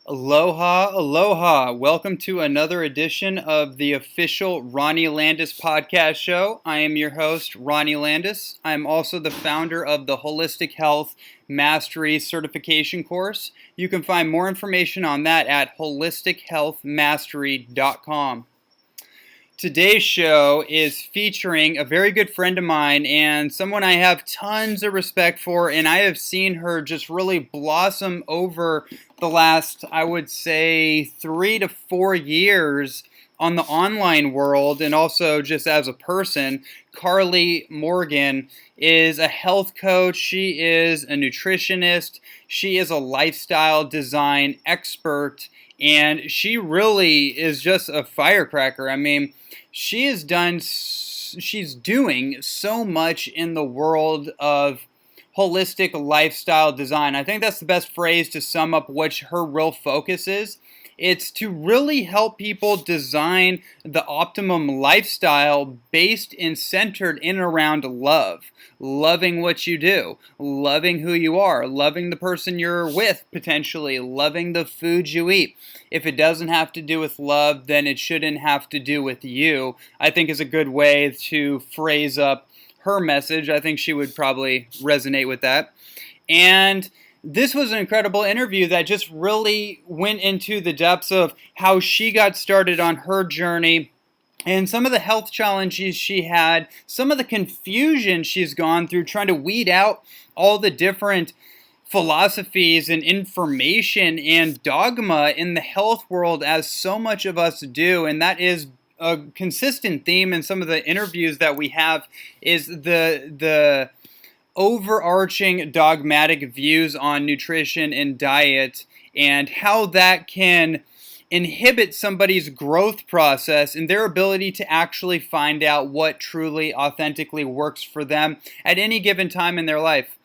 Aloha, aloha. Welcome to another edition of the official Ronnie Landis podcast show. I am your host, Ronnie Landis. I am also the founder of the Holistic Health Mastery Certification course. You can find more information on that at holistichealthmastery.com. Today's show is featuring a very good friend of mine and someone I have tons of respect for, and I have seen her just really blossom over the last, I would say, 3 to 4 years on the online world and also just as a person. Carly Morgan is a health coach. She is a nutritionist. She is a lifestyle design expert, and she really is just a firecracker. I mean, she's doing so much in the world of holistic lifestyle design. I think that's the best phrase to sum up what her real focus is. It's to really help people design the optimum lifestyle based and centered in and around love. Loving what you do, loving who you are, loving the person you're with potentially, loving the food you eat. If it doesn't have to do with love, then it shouldn't have to do with you, I think is a good way to phrase up her message. I think she would probably resonate with that. And this was an incredible interview that just really went into the depths of how she got started on her journey and some of the health challenges she had, some of the confusion she's gone through trying to weed out all the different philosophies and information and dogma in the health world, as so much of us do. And that is a consistent theme in some of the interviews that we have, is the overarching dogmatic views on nutrition and diet and how that can inhibit somebody's growth process and their ability to actually find out what truly, authentically works for them at any given time in their life.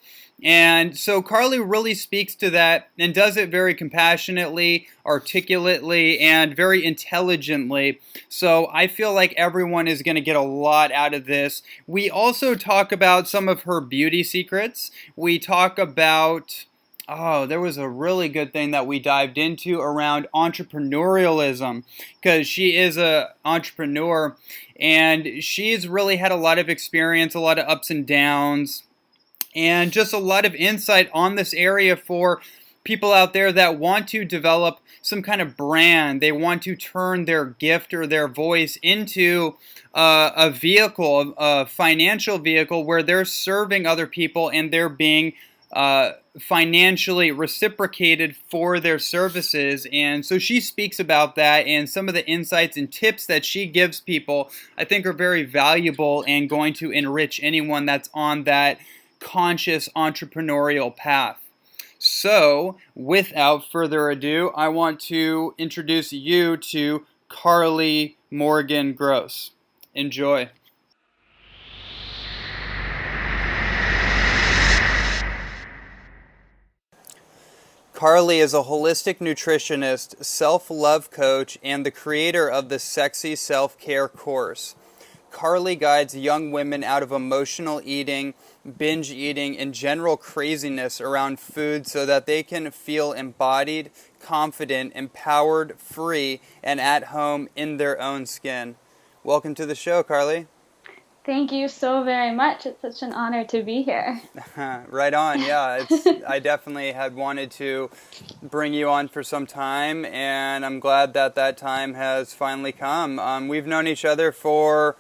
And so Carly really speaks to that and does it very compassionately, articulately, and very intelligently. So I feel like everyone is going to get a lot out of this. We also talk about some of her beauty secrets. We talk about, there was a really good thing that we dived into around entrepreneurialism, because she is an entrepreneur and she's really had a lot of experience, a lot of ups and downs, and just a lot of insight on this area for people out there that want to develop some kind of brand. They want to turn their gift or their voice into a vehicle, a financial vehicle where they're serving other people and they're being financially reciprocated for their services. And so she speaks about that, and some of the insights and tips that she gives people I think are very valuable and going to enrich anyone that's on that conscious entrepreneurial path. So, without further ado, I want to introduce you to Carly Morgan Gross. Enjoy. Carly is a holistic nutritionist, self-love coach, and the creator of the Sexy Self-Care course. Carly guides young women out of emotional eating, binge eating, and general craziness around food so that they can feel embodied, confident, empowered, free, and at home in their own skin. Welcome to the show, Carly. Thank you so very much. It's such an honor to be here. Right on, yeah. I definitely had wanted to bring you on for some time, and I'm glad that time has finally come. We've known each other for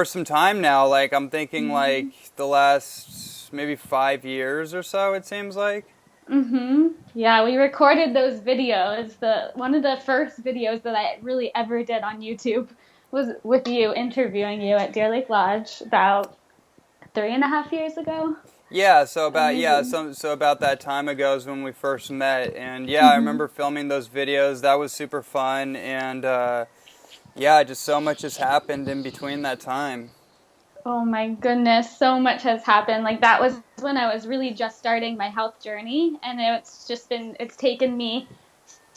some time now. Like, I'm thinking like the last maybe 5 years or so, it seems like. Yeah, we recorded those videos. One of the first videos that I really ever did on YouTube was with you, interviewing you at Deer Lake Lodge about 3.5 years ago. Yeah, so about that time ago is when we first met, and I remember filming those videos. That was super fun, and just so much has happened in between that time. Oh my goodness, so much has happened. Like, that was when I was really just starting my health journey, and it's taken me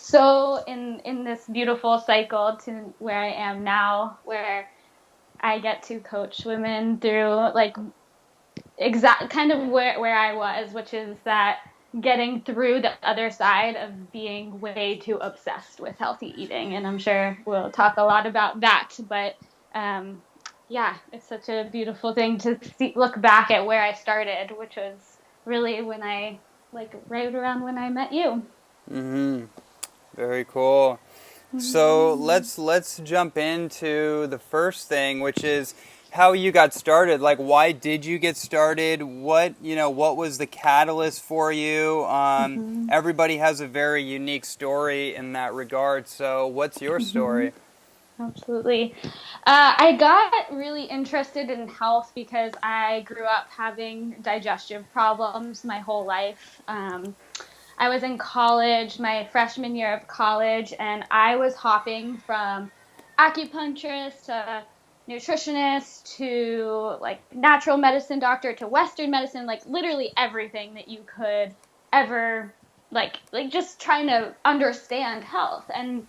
so in this beautiful cycle to where I am now, where I get to coach women through like exact kind of where I was, which is that getting through the other side of being way too obsessed with healthy eating. And I'm sure we'll talk a lot about that. But yeah, it's such a beautiful thing to look back at where I started, which was really when right around when I met you. Mm-hmm. Very cool. So let's jump into the first thing, which is how you got started. Like, why did you get started? What was the catalyst for you? Mm-hmm. Everybody has a very unique story in that regard. So, what's your Mm-hmm. story? Absolutely. I got really interested in health because I grew up having digestive problems my whole life. I was in college, my freshman year of college, and I was hopping from acupuncturist to nutritionist to like natural medicine doctor to Western medicine, like literally everything that you could ever like just trying to understand health. And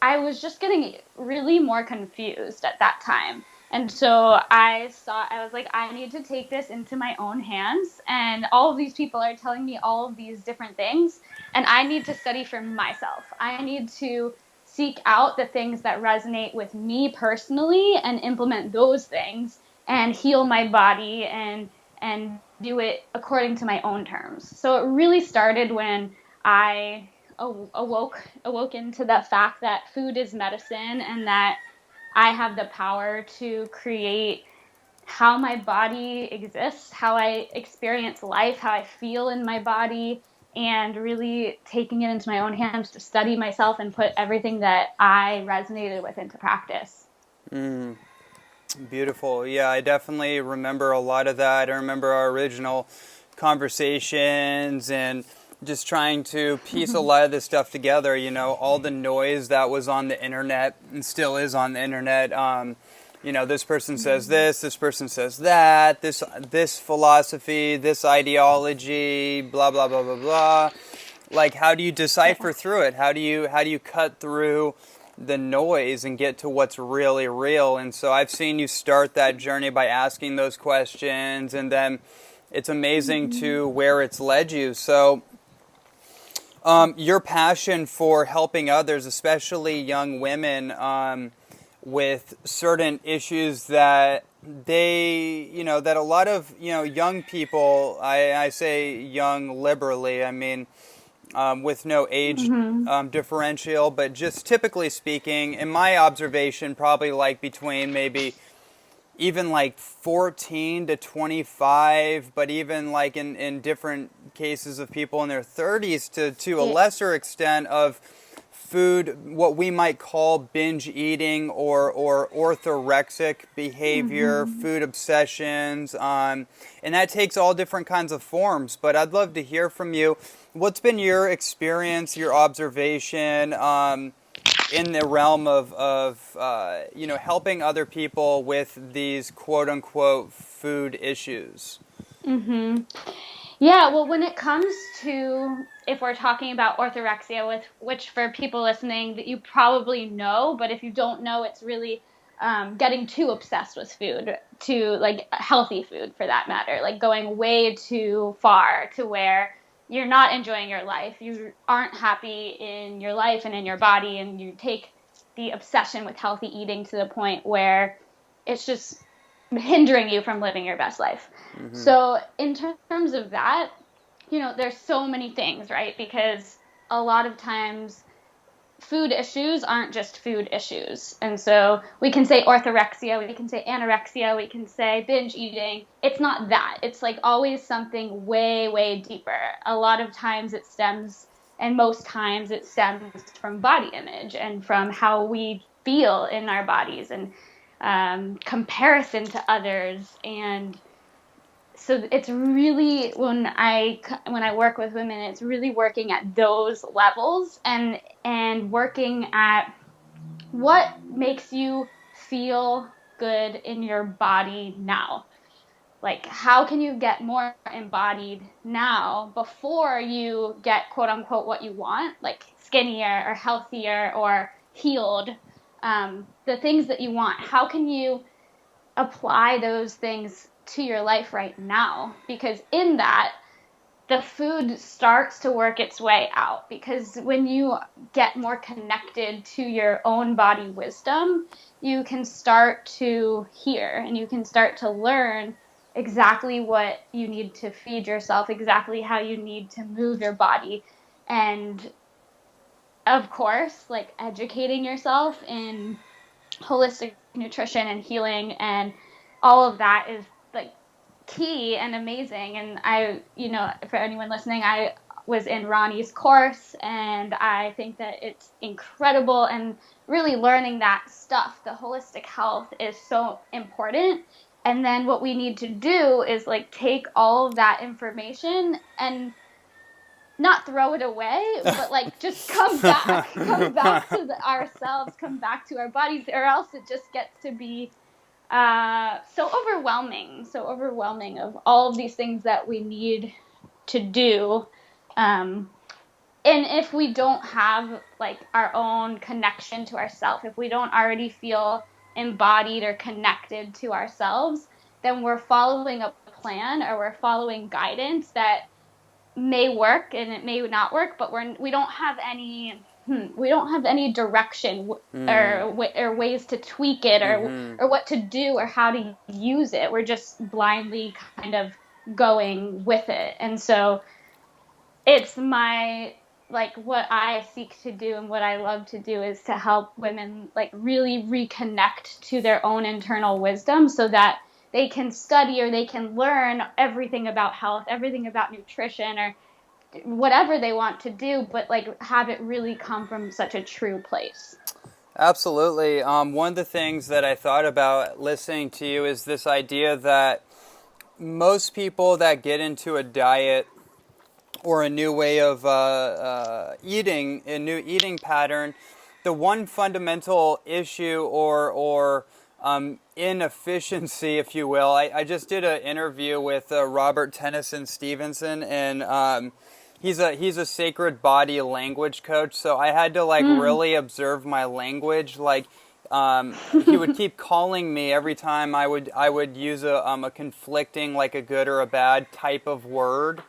I was just getting really more confused at that time. And so I was like, I need to take this into my own hands. And all of these people are telling me all of these different things. And I need to study for myself. I need to seek out the things that resonate with me personally and implement those things and heal my body and do it according to my own terms. So it really started when I awoke into the fact that food is medicine and that I have the power to create how my body exists, how I experience life, how I feel in my body, and really taking it into my own hands to study myself and put everything that I resonated with into practice. Mm, beautiful. Yeah, I definitely remember a lot of that. I remember our original conversations and just trying to piece a lot of this stuff together. All the noise that was on the internet and still is on the internet. This person says this person says that, this philosophy, this ideology, blah blah blah blah blah. Like, how do you decipher through it? How do you cut through the noise and get to what's really real? And so I've seen you start that journey by asking those questions, and then it's amazing to where it's led you. So your passion for helping others, especially young women, with certain issues that that a lot of, young people, I say young liberally, I mean, with no age Mm-hmm. differential, but just typically speaking, in my observation, probably like between maybe even like 14 to 25, but even like in different cases of people in their 30s to a Yeah. lesser extent of food, what we might call binge eating or orthorexic behavior, Mm-hmm. food obsessions, and that takes all different kinds of forms. But I'd love to hear from you. What's been your experience, your observation, in the realm of helping other people with these quote unquote food issues? Mm-hmm. Yeah, well, when it comes to if we're talking about orthorexia, with which for people listening that you probably know, but if you don't know, it's really getting too obsessed with food, to like healthy food for that matter, like going way too far to where you're not enjoying your life, you aren't happy in your life and in your body, and you take the obsession with healthy eating to the point where it's just hindering you from living your best life. Mm-hmm. So in terms of that, there's so many things, right? Because a lot of times food issues aren't just food issues. And so we can say orthorexia, we can say anorexia, we can say binge eating. It's not that. It's like always something way, way deeper. A lot of times it stems, and most times it stems from body image and from how we feel in our bodies and comparison to others. And so it's really, when I work with women, it's really working at those levels and working at what makes you feel good in your body now. Like, how can you get more embodied now before you get quote unquote what you want, like skinnier or healthier or healed, the things that you want? How can you apply those things to your life right now? Because in that, the food starts to work its way out, because when you get more connected to your own body wisdom, you can start to hear and you can start to learn exactly what you need to feed yourself, exactly how you need to move your body. And of course, like educating yourself in holistic nutrition and healing and all of that is like key and amazing. And for anyone listening, I was in Ronnie's course, and I think that it's incredible. And really learning that stuff, the holistic health, is so important. And then what we need to do is like take all of that information and not throw it away, but like just come back to ourselves, come back to our bodies, or else it just gets to be so overwhelming of all of these things that we need to do. And if we don't have like our own connection to ourselves, if we don't already feel embodied or connected to ourselves, then we're following a plan or we're following guidance that may work and it may not work, but we don't have any direction or ways to tweak it or what to do or how to use it. We're just blindly kind of going with it. And so it's what I seek to do and what I love to do is to help women like really reconnect to their own internal wisdom so that they can study or they can learn everything about health, everything about nutrition, or whatever they want to do, but like have it really come from such a true place. Absolutely. One of the things that I thought about listening to you is this idea that most people that get into a diet or a new way of eating, a new eating pattern, the one fundamental issue or inefficiency, if you will. I just did an interview with Robert Tennyson Stevenson, and he's a sacred body language coach. So I had to really observe my language. He would keep calling me every time I would use a conflicting, like a good or a bad type of word.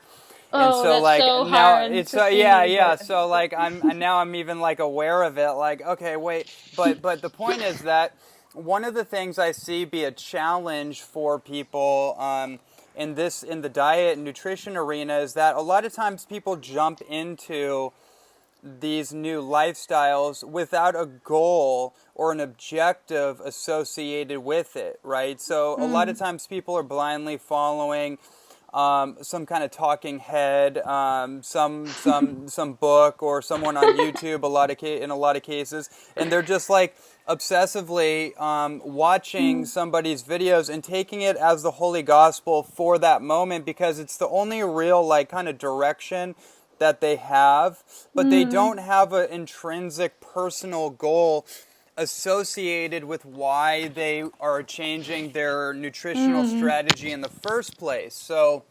And so that's so now hard it's to yeah. So I'm even aware of it. Like, okay, wait, but the point is that one of the things I see be a challenge for people in the diet and nutrition arena is that a lot of times people jump into these new lifestyles without a goal or an objective associated with it, right? So a lot of times people are blindly following some kind of talking head, some book or someone on YouTube. In a lot of cases, and they're just like obsessively watching somebody's videos and taking it as the holy gospel for that moment because it's the only real kind of direction that they have, but they don't have an intrinsic personal goal associated with why they are changing their nutritional strategy in the first place. So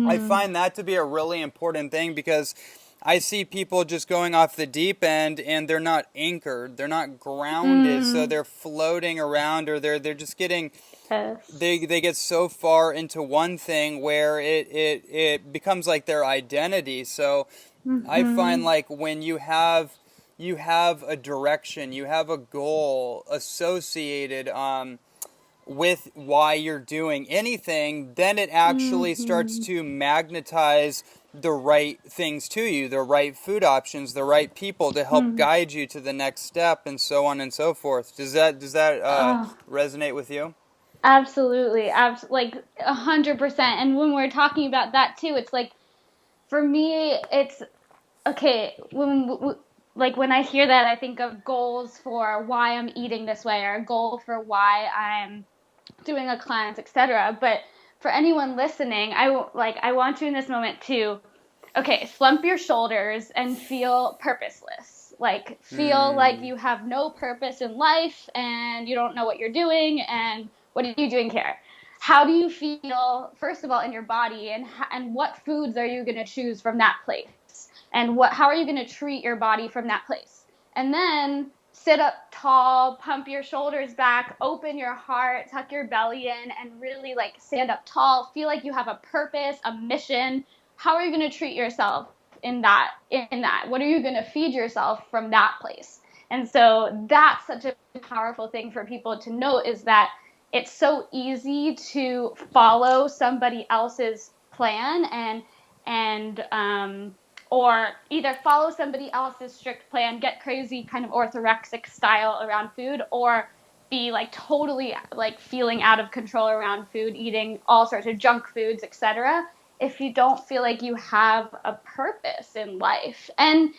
I find that to be a really important thing because I see people just going off the deep end and they're not anchored, they're not grounded, so they're floating around or they're just getting they get so far into one thing where it becomes like their identity. So I find when you have a direction, you have a goal associated with why you're doing anything, then it actually starts to magnetize the right things to you, the right food options, the right people to help guide you to the next step, and so on and so forth. Does that resonate with you? Absolutely, like 100%. And when we're talking about that too, it's like for me, it's okay when I hear that, I think of goals for why I'm eating this way or a goal for why I'm doing a cleanse, etc. But for anyone listening, I want you in this moment to, slump your shoulders and feel purposeless. Like feel like you have no purpose in life and you don't know what you're doing and what are you doing here? How do you feel, first of all, in your body, and what foods are you going to choose from that place? And how are you going to treat your body from that place? And then sit up tall, pump your shoulders back, open your heart, tuck your belly in, and really stand up tall. Feel like you have a purpose, a mission, how are you going to treat yourself in that? What are you going to feed yourself from that place? And so that's such a powerful thing for people to note, is that it's so easy to follow somebody else's plan and or either follow somebody else's strict plan, get crazy kind of orthorexic style around food, or be like totally like feeling out of control around food, eating all sorts of junk foods, etc., if you don't feel like you have a purpose in life. And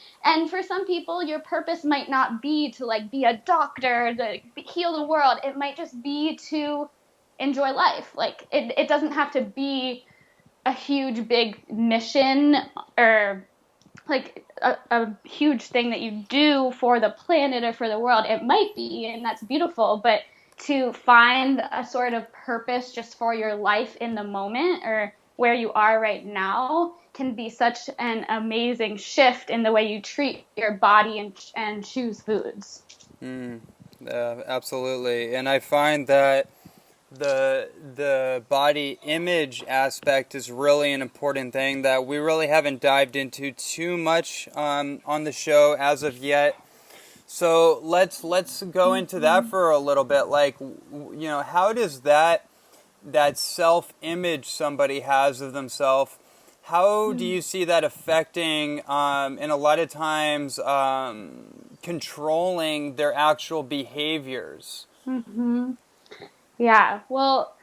for some people, your purpose might not be to like be a doctor, to heal the world. It might just be to enjoy life. Like it doesn't have to be a huge big mission or like a huge thing that you do for the planet or for the world. It might be, and that's beautiful, but to find a sort of purpose just for your life in the moment or where you are right now can be such an amazing shift in the way you treat your body and choose foods. Absolutely. And I find that the body image aspect is really an important thing that we really haven't dived into too much on the show as of yet. So let's go into that for a little bit. Like, how does that self-image somebody has of themselves, how do you see that affecting and a lot of times controlling their actual behaviors? Mm-hmm. Yeah, well,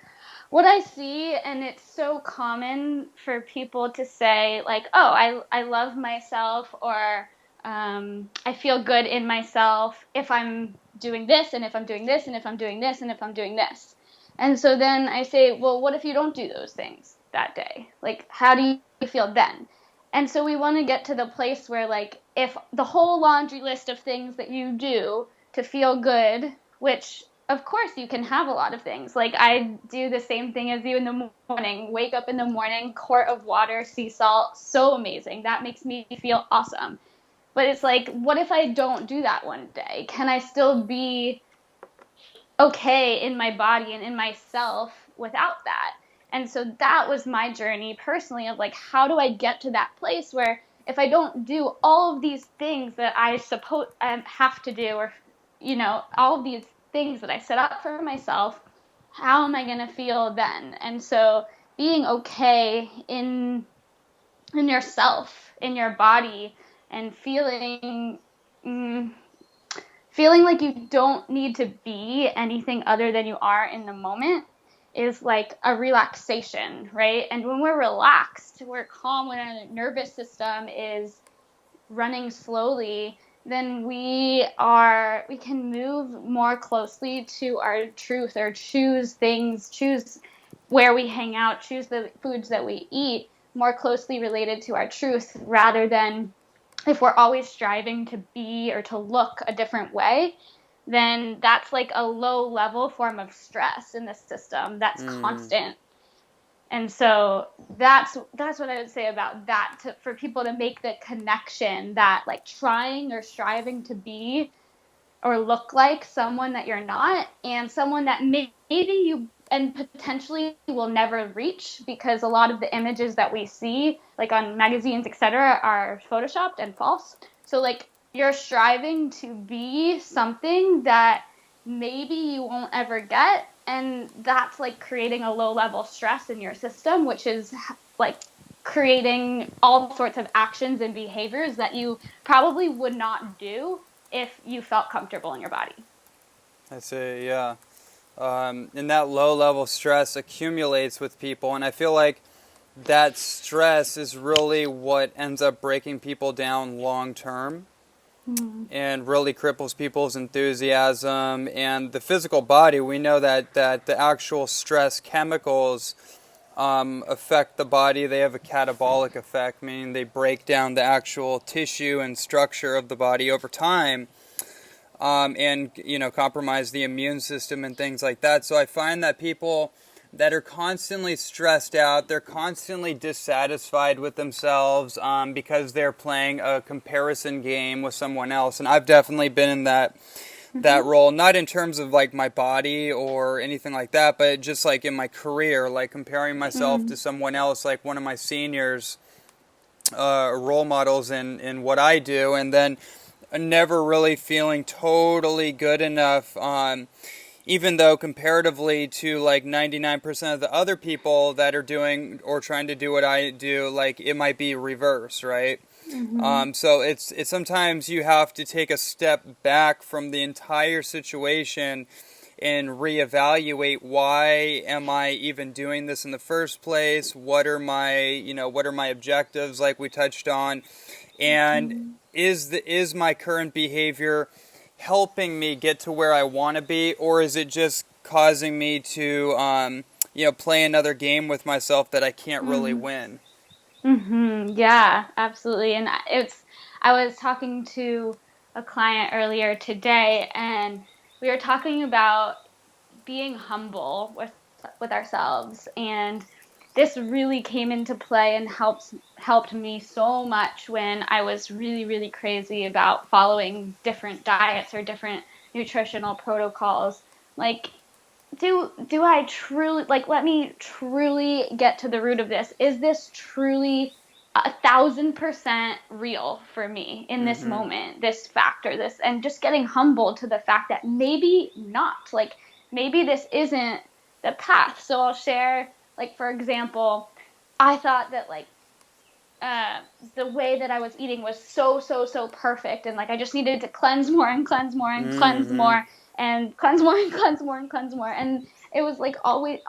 what I see, and it's so common for people to say, like, oh, I love myself, or I feel good in myself if I'm doing this, and if I'm doing this, and if I'm doing this, and if I'm doing this. And so then I say, well, what if you don't do those things that day? Like, how do you feel then? And so we want to get to the place where, like, if the whole laundry list of things that you do to feel good, which of course you can have a lot of things. Like I do the same thing as you in the morning, wake up in the morning, quart of water, sea salt, so amazing. That makes me feel awesome. But it's like, what if I don't do that one day? Can I still be okay in my body and in myself without that? And so that was my journey personally of like, how do I get to that place where if I don't do all of these things that I suppose I have to do, or, all of these things that I set up for myself, how am I going to feel then? And so being okay in yourself, in your body, and feeling like you don't need to be anything other than you are in the moment is like a relaxation, right? And when we're relaxed, we're calm, when our nervous system is running slowly, then we can move more closely to our truth, or choose where we hang out, choose the foods that we eat more closely related to our truth, rather than if we're always striving to be or to look a different way, then that's like a low level form of stress in the system that's constant. And so that's what I would say about that, for people to make the connection that like trying or striving to be or look like someone that you're not, and someone that maybe you and potentially will never reach, because a lot of the images that we see like on magazines, etc., are photoshopped and false. So like you're striving to be something that maybe you won't ever get, and that's like creating a low level stress in your system, which is like creating all sorts of actions and behaviors that you probably would not do if you felt comfortable in your body. I see, yeah. And that low-level stress accumulates with people, and I feel like that stress is really what ends up breaking people down long-term and really cripples people's enthusiasm. And the physical body, we know that the actual stress chemicals affect the body. They have a catabolic effect, meaning they break down the actual tissue and structure of the body over time. And compromise the immune system and things like that. So I find that people that are constantly stressed out, they're constantly dissatisfied with themselves because they're playing a comparison game with someone else. And I've definitely been in that role, not in terms of like my body or anything like that, but just like in my career, like comparing myself to someone else, like one of my seniors. role models in what I do, and then never really feeling totally good enough, even though comparatively to like 99% of the other people that are doing or trying to do what I do, like it might be reverse, right? Mm-hmm. So it's sometimes you have to take a step back from the entire situation and reevaluate, why am I even doing this in the first place? What are my objectives, like we touched on, and Mm-hmm. is my current behavior helping me get to where I want to be, or is it just causing me to play another game with myself that I can't really Mm-hmm. win? Yeah, absolutely. And I was talking to a client earlier today, and we were talking about being humble with ourselves, and this really came into play and helped me so much when I was really, really crazy about following different diets or different nutritional protocols. Like, do I truly, like, let me truly get to the root of this. Is this truly 1,000% real for me in this Mm-hmm. moment, this factor, this, and just getting humbled to the fact that maybe not, like, maybe this isn't the path. So I'll share, like, for example, I thought that, like, uh, the way that I was eating was so perfect, and like I just needed to cleanse more and cleanse more and cleanse Mm-hmm. more and cleanse more and cleanse more and cleanse more, and it was like always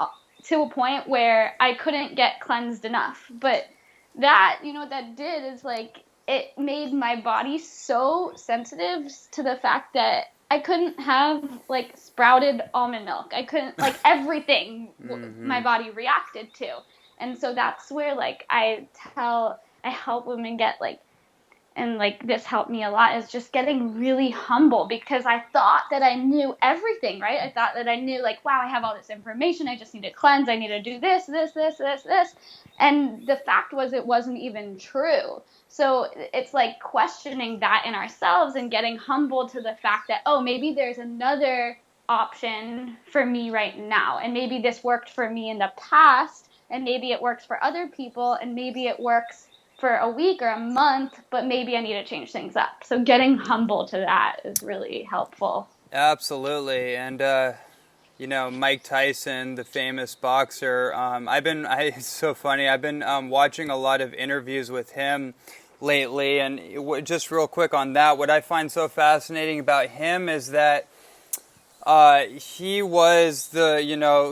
to a point where I couldn't get cleansed enough. But that, what that did is like it made my body so sensitive to the fact that I couldn't have like sprouted almond milk. I couldn't, like, everything Mm-hmm. my body reacted to. And so that's where like I help women get like, and like this helped me a lot, is just getting really humble, because I thought that I knew everything, right? I thought that I knew, like, wow, I have all this information. I just need to cleanse. I need to do this. And the fact was, it wasn't even true. So it's like questioning that in ourselves and getting humble to the fact that, oh, maybe there's another option for me right now. And maybe this worked for me in the past, and maybe it works for other people, and maybe it works for a week or a month, but maybe I need to change things up. So getting humble to that is really helpful. Absolutely, and Mike Tyson, the famous boxer. It's so funny. I've been watching a lot of interviews with him lately, and just real quick on that, what I find so fascinating about him is that he was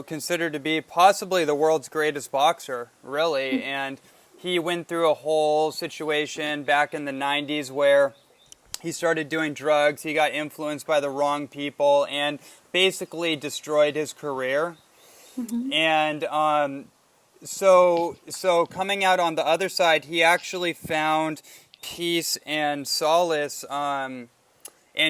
considered to be possibly the world's greatest boxer, really, and he went through a whole situation back in the 90s where he started doing drugs, he got influenced by the wrong people, and basically destroyed his career. Mm-hmm. And so coming out on the other side, he actually found peace and solace, and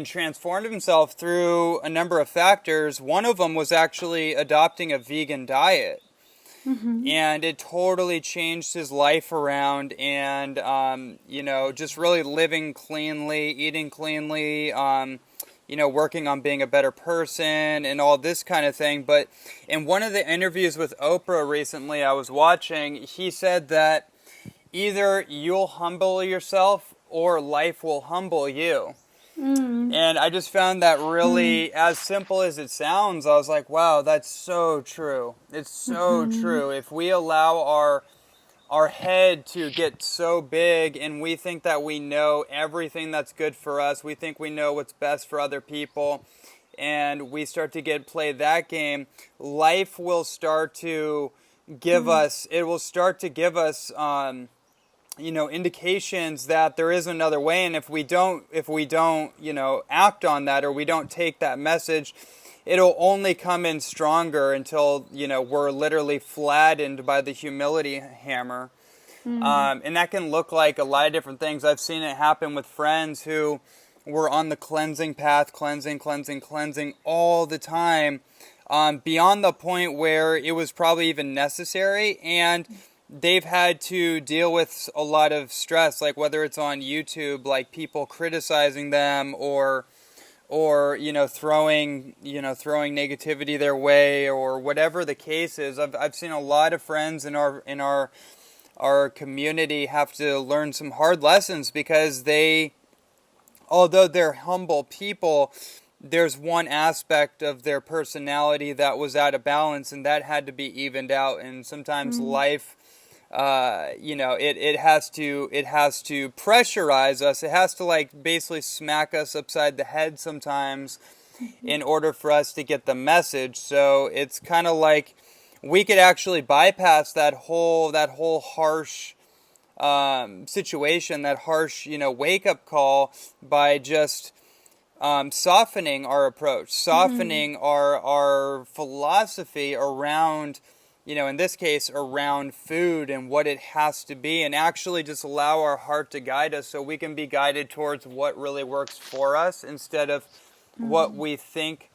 transformed himself through a number of factors. One of them was actually adopting a vegan diet. Mm-hmm. And it totally changed his life around, and just really living cleanly, eating cleanly, working on being a better person and all this kind of thing. But in one of the interviews with Oprah recently I was watching, he said that either you'll humble yourself or life will humble you. Mm-hmm. And I just found that really, as simple as it sounds, I was like, wow, that's so true. It's so Mm-hmm. true. If we allow our head to get so big and we think that we know everything that's good for us, we think we know what's best for other people, and we start to play that game, life will start to give us indications that there is another way, and if we don't act on that, or we don't take that message, it'll only come in stronger until we're literally flattened by the humility hammer. Mm-hmm. And that can look like a lot of different things. I've seen it happen with friends who were on the cleansing path, cleansing all the time, beyond the point where it was probably even necessary, and they've had to deal with a lot of stress, like whether it's on YouTube, like people criticizing them, or throwing negativity their way, or whatever the case is. I've seen a lot of friends in our our community have to learn some hard lessons because they, although they're humble people, there's one aspect of their personality that was out of balance, and that had to be evened out. And sometimes Mm. life, it has to pressurize us. It has to like basically smack us upside the head sometimes in order for us to get the message. So it's kind of like we could actually bypass that whole harsh situation, that harsh wake up call by just softening our approach, Mm. softening our philosophy around, in this case, around food and what it has to be, and actually just allow our heart to guide us so we can be guided towards what really works for us instead of what Mm. we think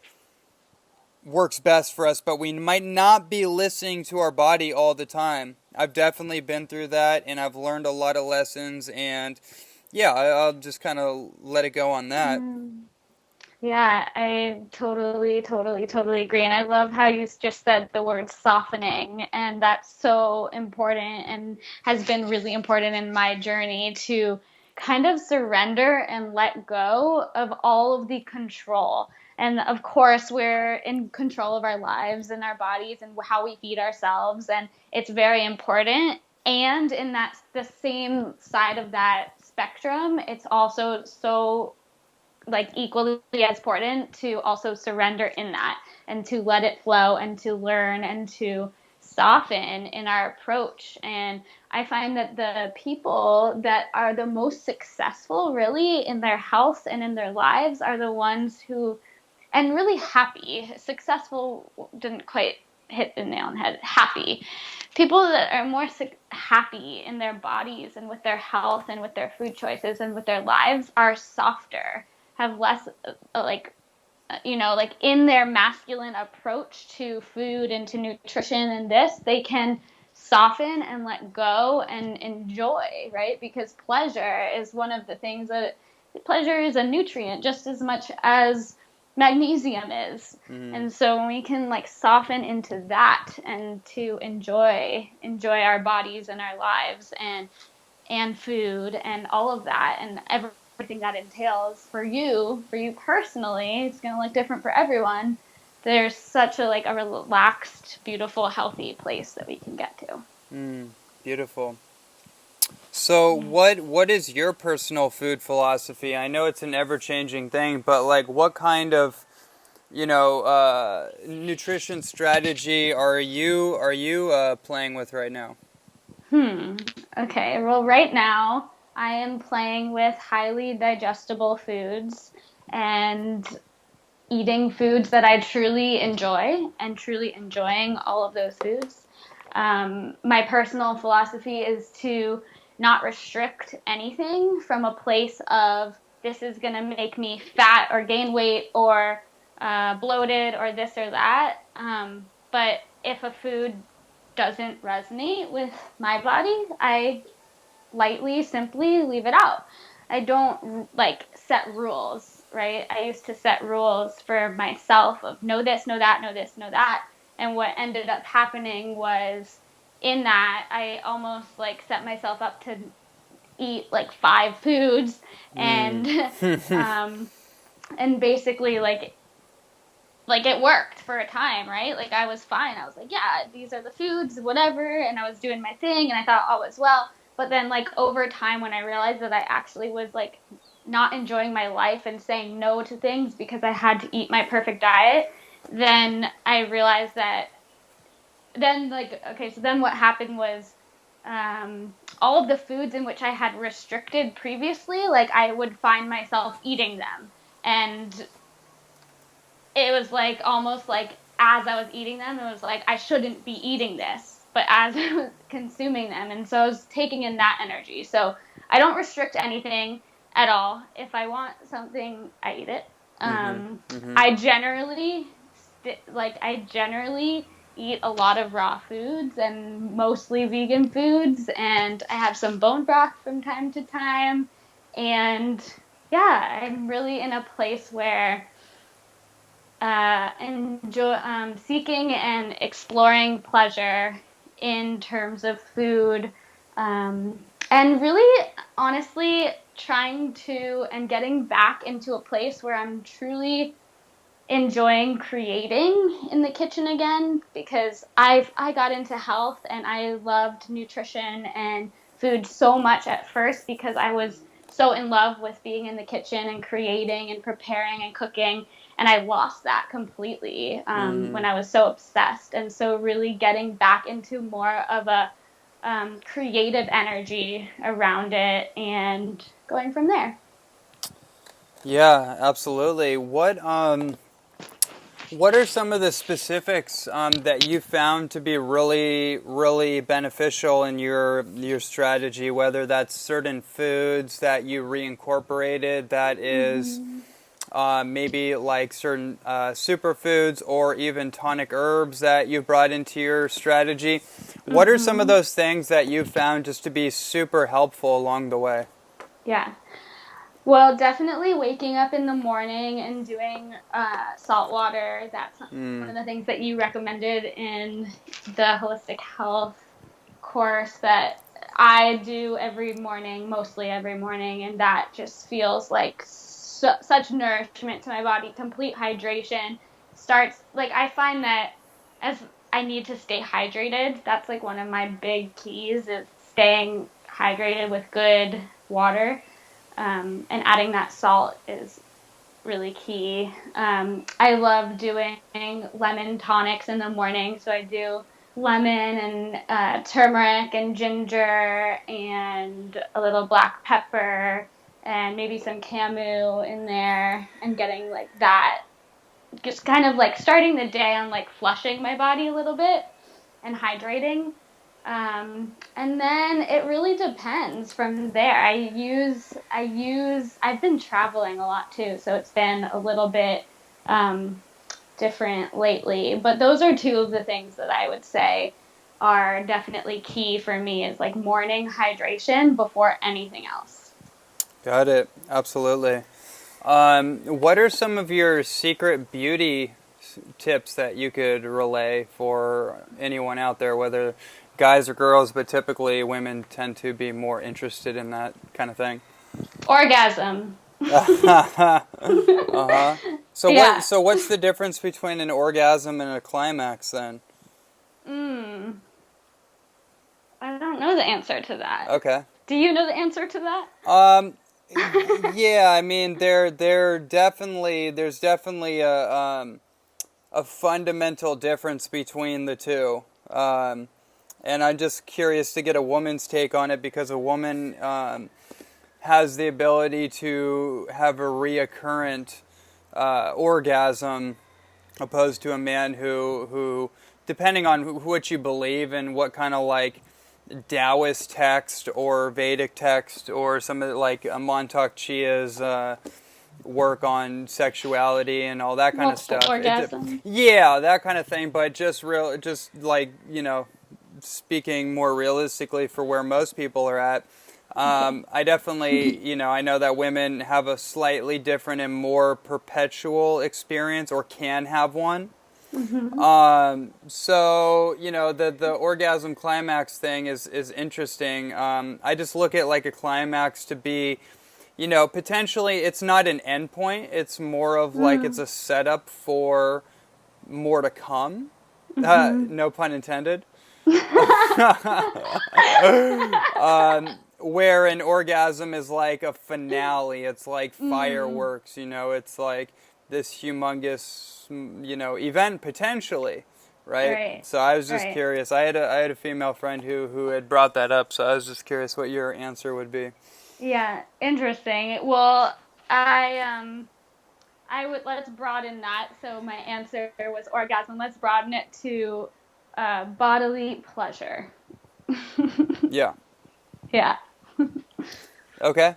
works best for us, but we might not be listening to our body all the time. I've definitely been through that, and I've learned a lot of lessons, and yeah, I'll just kind of let it go on that. Mm. Yeah, I totally, totally, totally agree. And I love how you just said the word softening. And that's so important and has been really important in my journey to kind of surrender and let go of all of the control. And of course, we're in control of our lives and our bodies and how we feed ourselves. And it's very important. And in that, the same side of that spectrum, it's also so like equally as important to also surrender in that and to let it flow and to learn and to soften in our approach. And I find that the people that are the most successful really in their health and in their lives are the ones who, and really happy, successful didn't quite hit the nail on the head, happy. People that are more happy in their bodies and with their health and with their food choices and with their lives are softer, have less like in their masculine approach to food and to nutrition and this, they can soften and let go and enjoy, right? Because pleasure is one of the things that pleasure is a nutrient just as much as magnesium is. Mm. And so when we can like soften into that and to enjoy our bodies and our lives and food and all of that and everything that entails for you personally, it's going to look different for everyone. There's such a relaxed, beautiful, healthy place that we can get to. Mm. Beautiful. So Yeah. what is your personal food philosophy? I know it's an ever-changing thing, but like what kind of nutrition strategy are you playing with right now? Hmm. Okay. Well, right now I am playing with highly digestible foods and eating foods that I truly enjoy and truly enjoying all of those foods. My personal philosophy is to not restrict anything from a place of this is going to make me fat or gain weight or bloated or this or that. But if a food doesn't resonate with my body, I lightly, simply leave it out. I don't like set rules, right? I used to set rules for myself of know this, know that, know this, know that. And what ended up happening was in that I almost like set myself up to eat like five foods Mm. and and basically like it worked for a time, right? Like I was fine. I was like, yeah, these are the foods, whatever, and I was doing my thing and I thought all was well. But then like over time when I realized that I actually was like not enjoying my life and saying no to things because I had to eat my perfect diet, then I realized that then like okay, so then what happened was all of the foods in which I had restricted previously, like I would find myself eating them. And it was like almost like as I was eating them, it was like I shouldn't be eating this, but as I was consuming them, and so I was taking in that energy. So I don't restrict anything at all. If I want something, I eat it. Mhm. Mhm. I generally I generally eat a lot of raw foods and mostly vegan foods, and I have some bone broth from time to time. And yeah, I'm really in a place where seeking and exploring pleasure in terms of food And really, honestly, trying to and getting back into a place where I'm truly enjoying creating in the kitchen again, because I got into health and I loved nutrition and food so much at first because I was so in love with being in the kitchen and creating and preparing and cooking, and I lost that completely Mm-hmm. when I was so obsessed. And so really getting back into more of a creative energy around it and going from there. Yeah, absolutely. What are some of the specifics that you found to be really, really beneficial in your strategy? Whether that's certain foods that you reincorporated, that is Mm-hmm. maybe like certain superfoods or even tonic herbs that you've brought into your strategy. What are some of Mm-hmm. those things that you've found just to be super helpful along the way? Yeah. Well, definitely waking up in the morning and doing salt water. That's one Mm, of the things that you recommended in the holistic health course that I do every morning, mostly every morning, and that just feels like such nourishment to my body. Complete hydration starts, like, I find that as I need to stay hydrated, that's like one of my big keys is staying hydrated with good water. And adding that salt is really key. I love doing lemon tonics in the morning. So I do lemon and turmeric and ginger and a little black pepper and maybe some camu in there, and getting like that, just kind of like starting the day on like flushing my body a little bit and hydrating. And then it really depends from there. I've been traveling a lot too, so it's been a little bit um, different lately. But those are two of the things that I would say are definitely key for me, is like morning hydration before anything else. got it. Absolutely. What are some of your secret beauty tips that you could relay for anyone out there, whether guys or girls, but typically women tend to be more interested in that kind of thing? Orgasm. Uh-huh. Yeah. So what's the difference between an orgasm and a climax then? Mm, I don't know the answer to that. Okay. Do you know the answer to that? Um yeah, I mean there's definitely a fundamental difference between the two. And I'm just curious to get a woman's take on it, because a woman has the ability to have a reoccurrent orgasm, opposed to a man who depending on what you believe and what kind of like Taoist text or Vedic text or some of like Montauk Chia's work on sexuality and all that kind of Multiple stuff. orgasms. Yeah, that kind of thing. But just like speaking more realistically for where most people are at. Okay. I definitely, I know that women have a slightly different and more perpetual experience, or can have one. Mm-hmm. So the orgasm climax thing is interesting. I just look at like a climax to be, potentially it's not an end point. It's more of like it's Mm. a setup for more to come. Mm-hmm. No pun intended. Where an orgasm is like a finale. It's like Mm. fireworks. It's like this humongous, event potentially, right? Right. So I was just Right. curious. I had a female friend who had brought that up. So I was just curious what your answer would be. Yeah. Interesting. Well, I would, let's broaden that. So my answer was orgasm. Let's broaden it to bodily pleasure. Yeah. Yeah. Okay.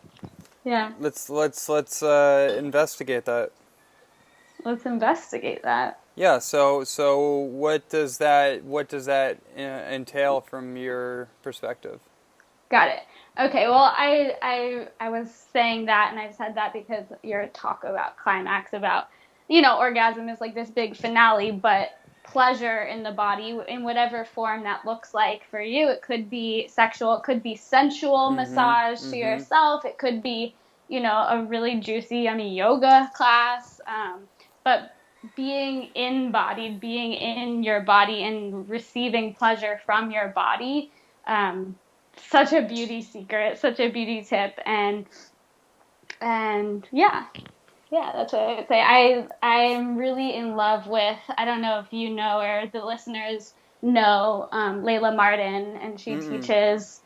Yeah. Let's investigate that. Let's investigate that. Yeah. So what does that entail from your perspective? Got it. Okay, well, I was saying that, and I said that because your talk about climax, about orgasm is like this big finale, but pleasure in the body in whatever form that looks like for you. It could be sexual, it could be sensual massage to yourself, it could be, you know, a really juicy, yummy yoga class. But being embodied, being in your body and receiving pleasure from your body, such a beauty secret, such a beauty tip. And yeah, that's what I would say. I'm really in love with, I don't know if you know or the listeners know, Layla Martin, and she teaches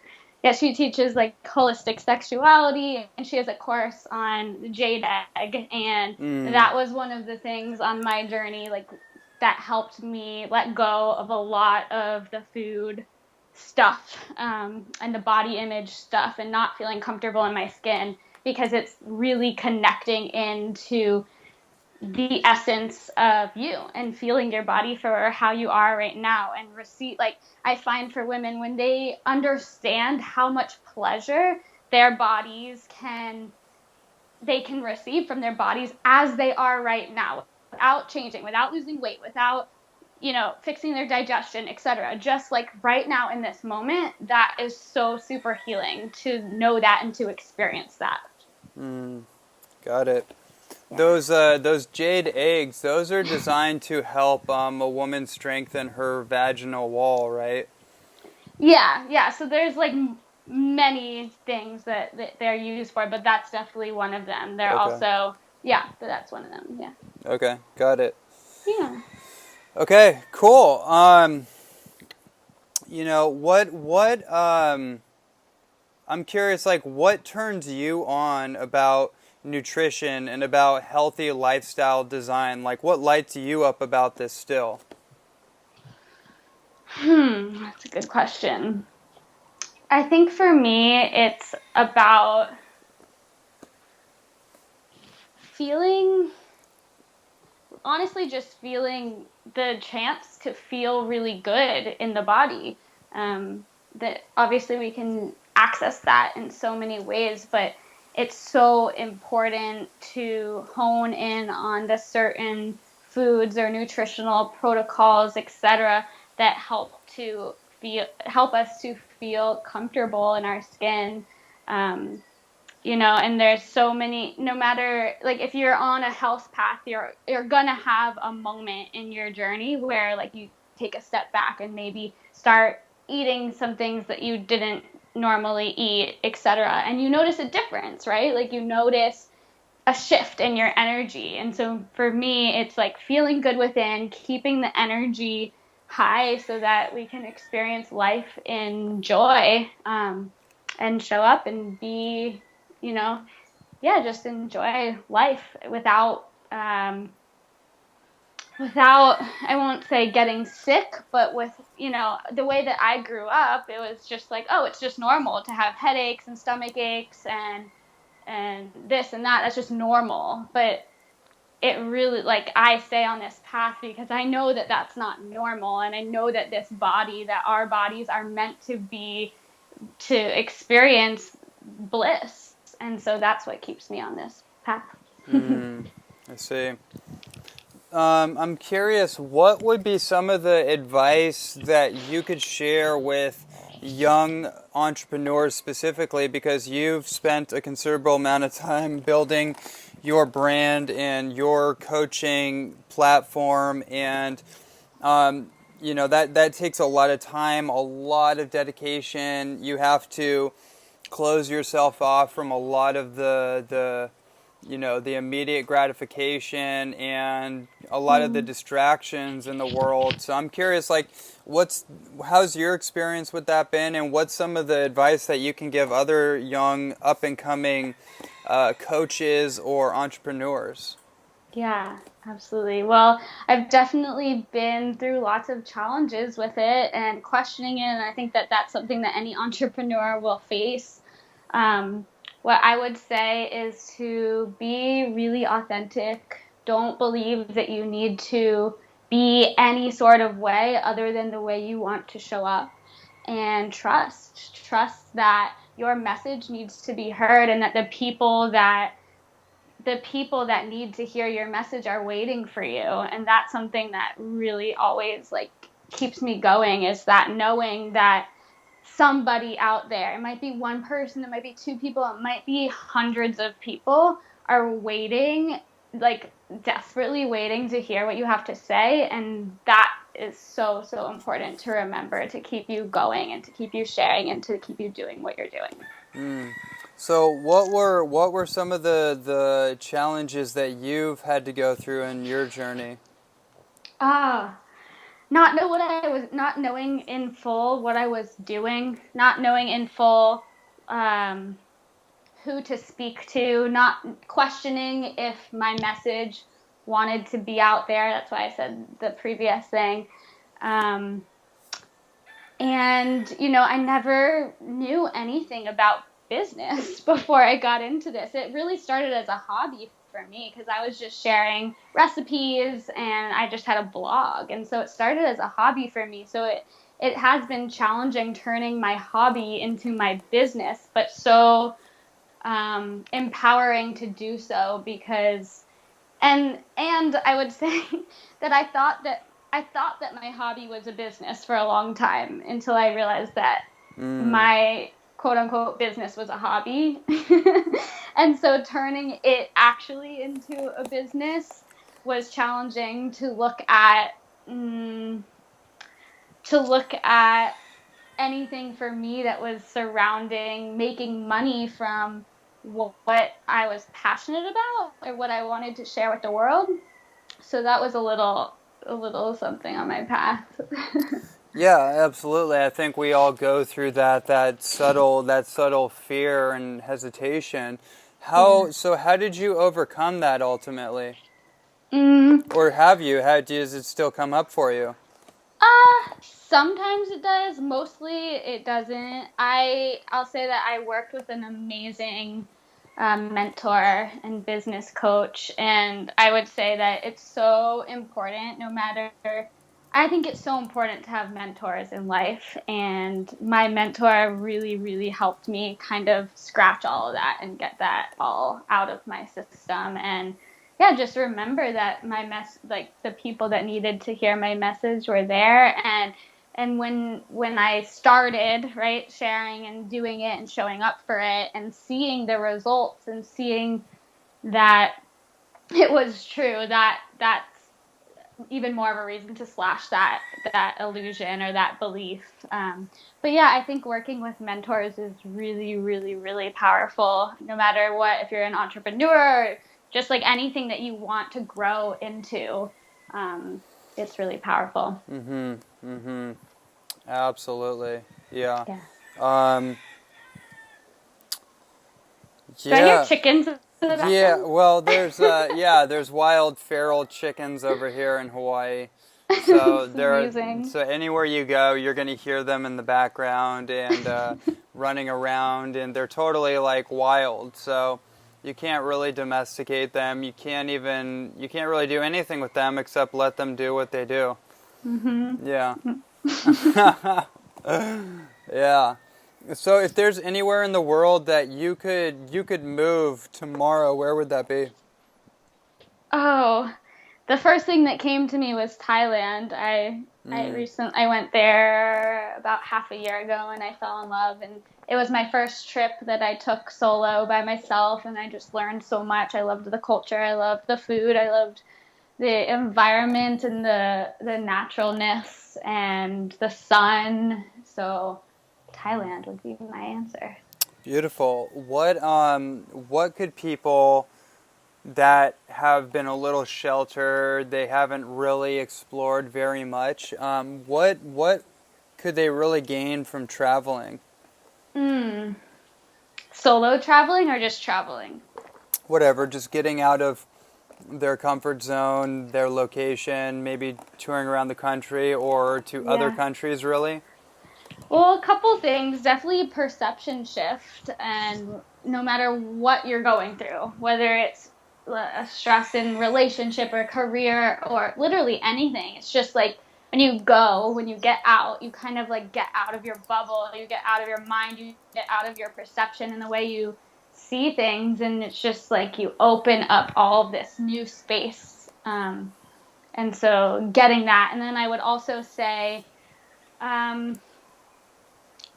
like holistic sexuality, and she has a course on the jade egg, and that was one of the things on my journey, like, that helped me let go of a lot of the food stuff, and the body image stuff, and not feeling comfortable in my skin, because it's really connecting into the essence of you and feeling your body for how you are right now. And like, I find for women, when they understand how much pleasure their bodies can receive from their bodies as they are right now, without changing, without losing weight, without, you know, fixing their digestion, etc., just like right now in this moment, that is so super healing to know that and to experience that. Got it. Yeah. Those jade eggs, those are designed to help a woman strengthen her vaginal wall, right? Yeah. So there's like many things that they're used for, but that's definitely one of them. They're also, but that's one of them. Yeah. Okay, got it. Yeah. Okay, cool. You know, I'm curious, like, what turns you on about nutrition and about healthy lifestyle design? Like, what lights you up about this still? That's a good question. I think for me, it's about just feeling the chance to feel really good in the body. That obviously we can access that in so many ways, but it's so important to hone in on the certain foods or nutritional protocols, etc., that help us to feel comfortable in our skin. You know, and there's so many, no matter, like, if you're on a health path, you're gonna have a moment in your journey where, like, you take a step back and maybe start eating some things that you didn't normally eat, etc., and you notice a difference, right? Like, you notice a shift in your energy. And so for me, it's like feeling good within, keeping the energy high so that we can experience life in joy, and show up and be, you know, just enjoy life without, I won't say getting sick, but with, you know, the way that I grew up, it was just like, oh, it's just normal to have headaches and stomach aches and this and that. That's just normal. But it really, like, I stay on this path because I know that that's not normal. And I know that that our bodies are meant to experience bliss. And so that's what keeps me on this path. I see. I'm curious, what would be some of the advice that you could share with young entrepreneurs specifically, because you've spent a considerable amount of time building your brand and your coaching platform, and you know, that takes a lot of time, a lot of dedication. You have to close yourself off from a lot of the you know, the immediate gratification and a lot of the distractions in the world. So I'm curious, like, how's your experience with that been, and what's some of the advice that you can give other young up and coming coaches or entrepreneurs? Yeah, absolutely. Well, I've definitely been through lots of challenges with it and questioning it, and I think that that's something that any entrepreneur will face. What I would say is to be really authentic. Don't believe that you need to be any sort of way other than the way you want to show up. And trust that your message needs to be heard, and that the people that the people that need to hear your message are waiting for you. And that's something that really always like keeps me going, is that knowing that somebody out there, it might be one person, it might be two people, it might be hundreds of people, are waiting, like desperately waiting to hear what you have to say. And that is so, so important to remember, to keep you going and to keep you sharing and to keep you doing what you're doing. So what were some of the challenges that you've had to go through in your journey? Not knowing in full what I was doing, not knowing in full who to speak to, not questioning if my message wanted to be out there. That's why I said the previous thing. And, I never knew anything about business before I got into this. It really started as a hobby for me because I was just sharing recipes and I just had a blog. And so it started as a hobby for me. So it has been challenging turning my hobby into my business, but so empowering to do so, because and I would say that I thought that my hobby was a business for a long time, until I realized that my quote unquote business was a hobby. And so turning it actually into a business was challenging, to look at anything for me that was surrounding making money from what I was passionate about or what I wanted to share with the world. So that was a little something on my path. Yeah, absolutely. I think we all go through that subtle fear and hesitation. How did you overcome that ultimately? Or have you? How does it still come up for you? Sometimes it does. Mostly it doesn't. I'll say that I worked with an amazing mentor and business coach, and I would say that it's so important, I think it's so important to have mentors in life, and my mentor really, really helped me kind of scratch all of that and get that all out of my system. And yeah, just remember that the people that needed to hear my message were there. And when I started, right, sharing and doing it and showing up for it and seeing the results and seeing that it was true, that's even more of a reason to slash that illusion or that belief. But yeah, I think working with mentors is really, really, really powerful. No matter what, if you're an entrepreneur, or just like anything that you want to grow into, it's really powerful. Absolutely. Yeah. Yeah. Do I hear chickens in the background? Yeah, well, there's wild feral chickens over here in Hawaii. So so anywhere you go, you're going to hear them in the background and running around, and they're totally like wild. So you can't really domesticate them. You can't really do anything with them except let them do what they do. Yeah. Yeah. So if there's anywhere in the world that you could move tomorrow, where would that be? Oh, the first thing that came to me was Thailand. I went there about half a year ago, and I fell in love, and it was my first trip that I took solo by myself, and I just learned so much. I loved the culture, I loved the food, I loved the environment and the naturalness and the sun. So Thailand would be my answer. Beautiful. What could people that have been a little sheltered, they haven't really explored very much, what could they really gain from traveling? Solo traveling or just traveling? Whatever, just getting out of their comfort zone, their location, maybe touring around the country or to other countries, really? Well, a couple things. Definitely a perception shift, and no matter what you're going through, whether it's a stress in relationship or career or literally anything, it's just like when you get out, you kind of like get out of your bubble, you get out of your mind, you get out of your perception and the way you see things, and it's just like you open up all of this new space. And so getting that. And then I would also say um,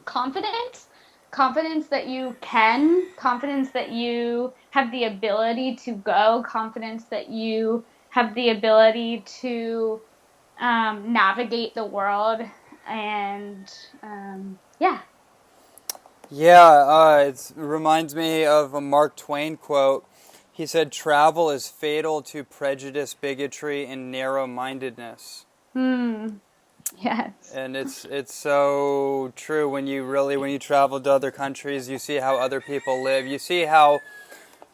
confidence. Confidence that you can, confidence that you have the ability to go, confidence that you have the ability to navigate the world. And yeah. Yeah, it reminds me of a Mark Twain quote. He said, "Travel is fatal to prejudice, bigotry, and narrow-mindedness." Yes. And it's so true when you travel to other countries, you see how other people live. You see how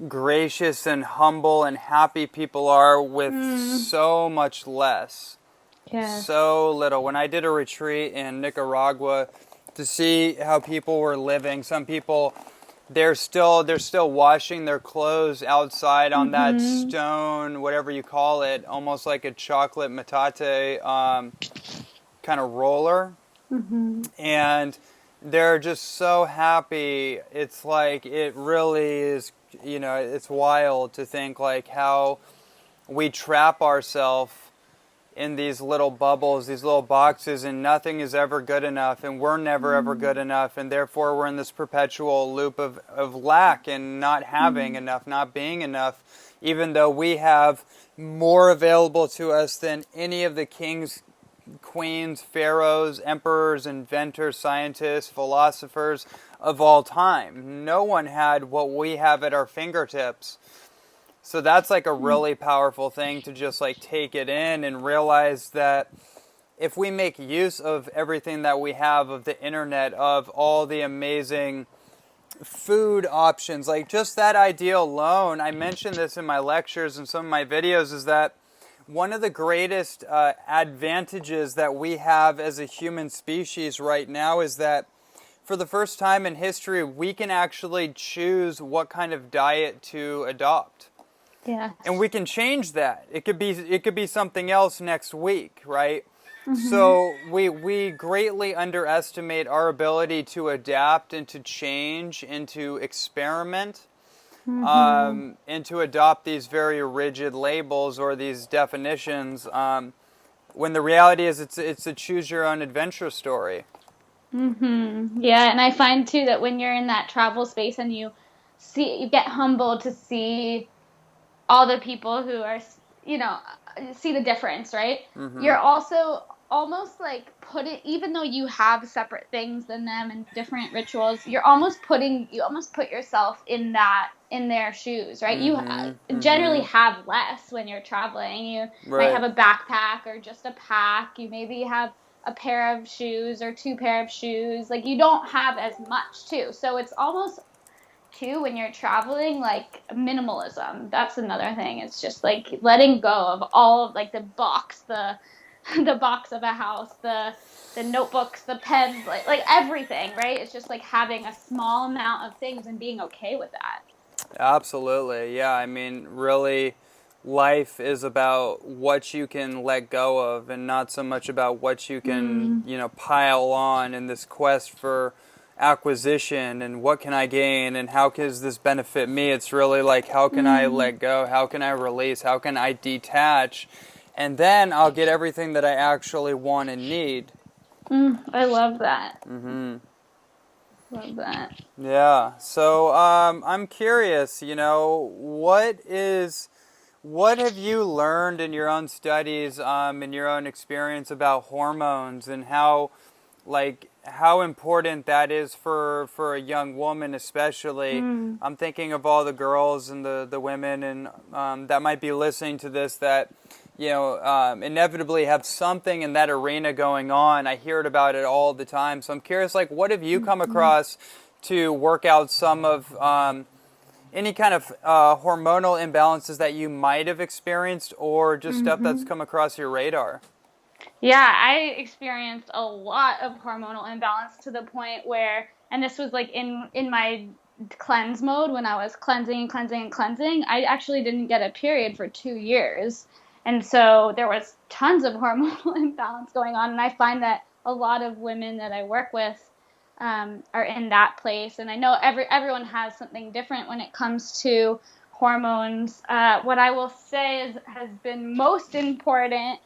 gracious and humble and happy people are with so much less. Yes. So little. When I did a retreat in Nicaragua to see how people were living, some people they're still washing their clothes outside on that stone, whatever you call it, almost like a chocolate metate kind of roller. And they're just so happy. It's like, it really is, it's wild to think like how we trap ourselves in these little bubbles, these little boxes, and nothing is ever good enough, and we're never ever good enough, and therefore we're in this perpetual loop of lack and not having enough, not being enough, even though we have more available to us than any of the kings, queens, pharaohs, emperors, inventors, scientists, philosophers of all time. No one had what we have at our fingertips. So that's like a really powerful thing to just like take it in and realize that if we make use of everything that we have, of the internet, of all the amazing food options, like just that idea alone, I mentioned this in my lectures and some of my videos, is that one of the greatest advantages that we have as a human species right now is that for the first time in history, we can actually choose what kind of diet to adopt. Yeah. And we can change that. It could be something else next week, right? So we greatly underestimate our ability to adapt and to change and to experiment, and to adopt these very rigid labels or these definitions, when the reality is it's a choose your own adventure story. Yeah, and I find too that when you're in that travel space and you get humbled to see all the people who are, see the difference, right? You're also almost like even though you have separate things than them and different rituals, you almost put yourself in their shoes, right? You generally have less when you're traveling. You might have a backpack or just a pack. You maybe have a pair of shoes or two pair of shoes. Like, you don't have as much too. So it's almost too, when you're traveling, like minimalism. That's another thing. It's just like letting go of all of like the box of a house, the notebooks, the pens, like everything, right? It's just like having a small amount of things and being okay with that. Absolutely. Yeah, I mean, really, life is about what you can let go of and not so much about what you can, pile on in this quest for acquisition and what can I gain and how does this benefit me. It's really like, how can I let go? How can I release? How can I detach? And then I'll get everything that I actually want and need. I love that. Love that. Yeah. So I'm curious, what have you learned in your own studies, in your own experience about hormones and how important that is for a young woman, especially. I'm thinking of all the girls and the women and that might be listening to this that inevitably have something in that arena going on. I hear about it all the time. So I'm curious, like, what have you come across to work out some of any kind of hormonal imbalances that you might have experienced or just stuff that's come across your radar? Yeah, I experienced a lot of hormonal imbalance to the point where, and this was like in my cleanse mode when I was cleansing, I actually didn't get a period for 2 years. And so there was tons of hormonal imbalance going on. And I find that a lot of women that I work with are in that place. And I know everyone has something different when it comes to hormones. What I will say has been most important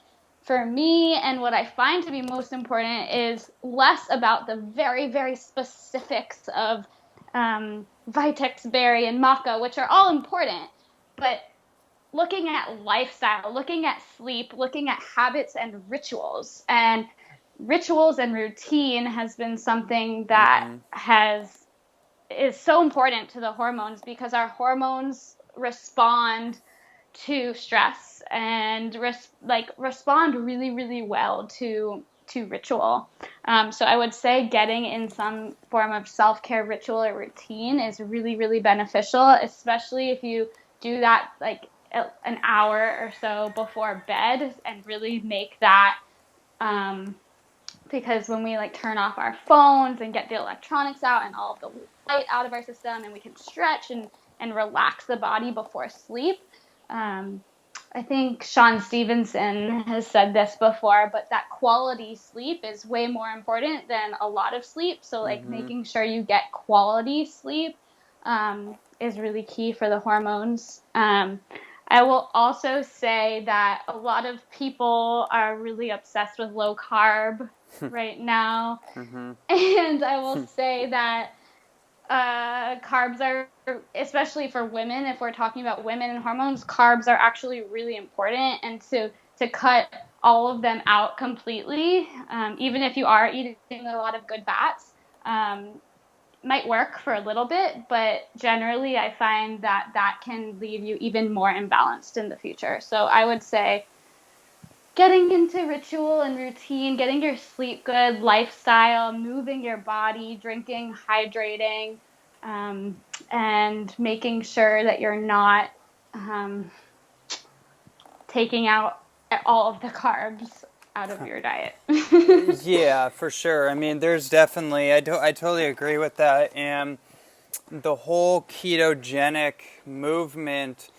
for me, and what I find to be most important, is less about the very, very specifics of Vitex berry and maca, which are all important, but looking at lifestyle, looking at sleep, looking at habits and rituals. And rituals and routine has been something that is so important to the hormones, because our hormones respond to stress and respond really, really well to ritual. So I would say getting in some form of self-care ritual or routine is really, really beneficial, especially if you do that like an hour or so before bed, and really make that, because when we like turn off our phones and get the electronics out and all of the light out of our system, and we can stretch and relax the body before sleep. I think Sean Stevenson has said this before, but that quality sleep is way more important than a lot of sleep. So like making sure you get quality sleep is really key for the hormones. I will also say that a lot of people are really obsessed with low carb right now. And I will say that carbs are, especially for women, if we're talking about women and hormones, carbs are actually really important. And to cut all of them out completely, even if you are eating a lot of good fats, might work for a little bit, but generally I find that can leave you even more imbalanced in the future. So I would say getting into ritual and routine, getting your sleep good, lifestyle, moving your body, drinking, hydrating, and making sure that you're not taking out all of the carbs out of your diet. Yeah, for sure. I mean, there's definitely, I totally agree with that. And the whole ketogenic movement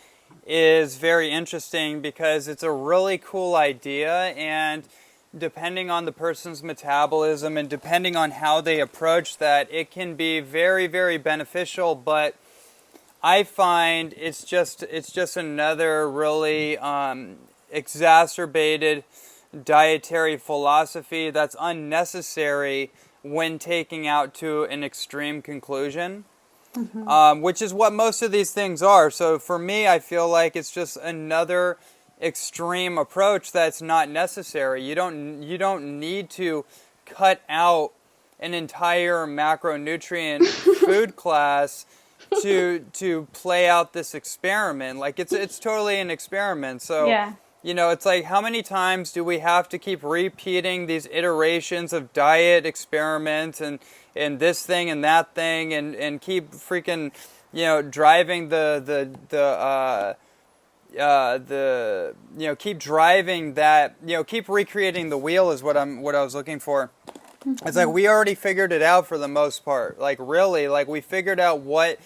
is very interesting because it's a really cool idea, and depending on the person's metabolism and depending on how they approach that, it can be very, very beneficial. But I find it's just another really exacerbated dietary philosophy that's unnecessary when taking out to an extreme conclusion. Which is what most of these things are. So for me, I feel like it's just another extreme approach that's not necessary. You don't need to cut out an entire macronutrient food class to play out this experiment. Like it's totally an experiment. So Yeah. you know, it's like, how many times do we have to keep repeating these iterations of diet experiments and this thing and that thing, and keep freaking, you know, driving keep driving that, you know, keep recreating the wheel is what I was looking for. It's like we already figured it out for the most part. Like really, like we figured out what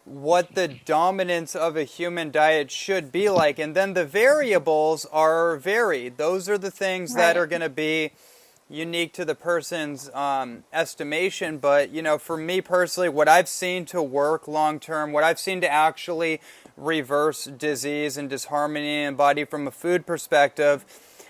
the dominance of a human diet should be like, and then the variables are varied. Those are the things that are going to be unique to the person's estimation. But you know, for me personally, what I've seen to work long term, what I've seen to actually reverse disease and disharmony in the body from a food perspective,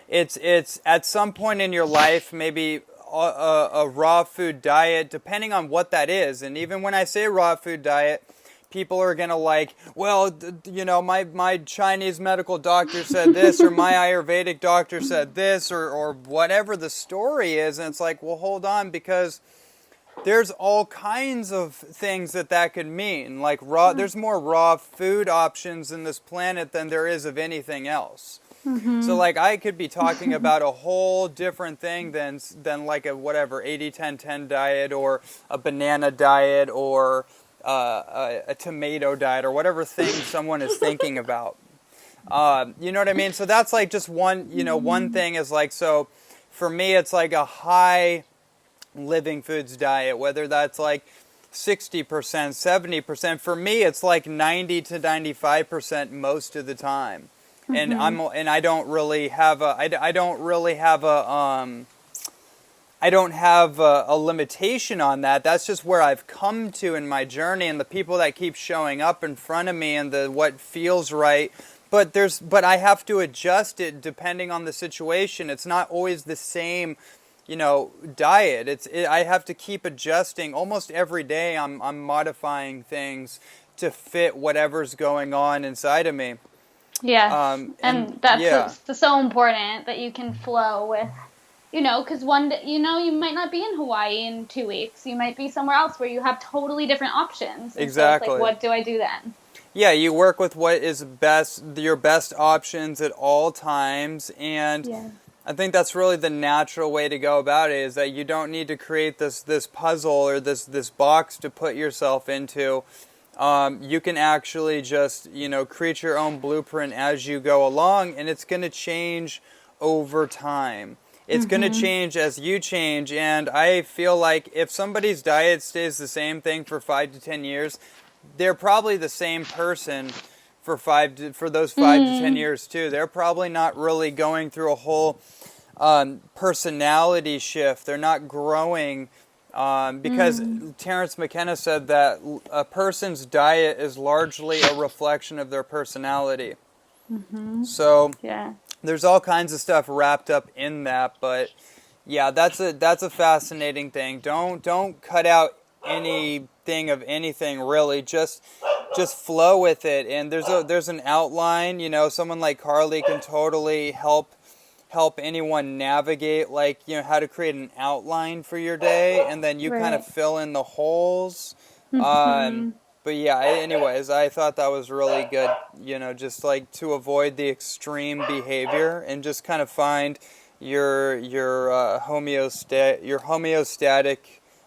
it's at some point in your life, maybe a raw food diet, depending on what that is. And even when I say raw food diet, people are going to like, well, you know, my Chinese medical doctor said this, or my Ayurvedic doctor said this, or whatever the story is. And it's like, well, hold on, because there's all kinds of things that could mean. Like there's more raw food options in this planet than there is of anything else. So like I could be talking about a whole different thing than like a whatever 80-10-10 diet, or a banana diet, or a tomato diet, or whatever thing someone is thinking about. You know what I mean? So that's like just one, you know, one thing is like, so for me it's like a high living foods diet, whether that's like 60%, 70%. For me it's like 90 to 95% most of the time. And I don't really have a I don't have a limitation on that. That's just where I've come to in my journey, and the people that keep showing up in front of me, and the what feels right. But I have to adjust it depending on the situation. It's not always the same, diet. I have to keep adjusting almost every day. I'm modifying things to fit whatever's going on inside of me. Yes, and that's yeah. so important that you can flow with, because one day, you might not be in Hawaii in 2 weeks. You might be somewhere else where you have totally different options. And Exactly. So it's like, what do I do then? Yeah, you work with what is your best options at all times, and Yeah. I think that's really the natural way to go about it, is that you don't need to create this puzzle or this box to put yourself into. You can actually just, create your own blueprint as you go along, and it's going to change over time. It's going to change as you change, and I feel like if somebody's diet stays the same thing for 5 to 10 years, they're probably the same person for those 5 to 10 years too. They're probably not really going through a whole personality shift. They're not growing. Because Terence McKenna said that a person's diet is largely a reflection of their personality. So there's all kinds of stuff wrapped up in that, but yeah, that's a fascinating thing. Don't cut out anything of anything really. Just flow with it, and there's an outline. Someone like Carly can totally help anyone navigate, how to create an outline for your day, and then you kind of fill in the holes. But yeah, anyways, I thought that was really good, just like to avoid the extreme behavior and just kind of find your homeostatic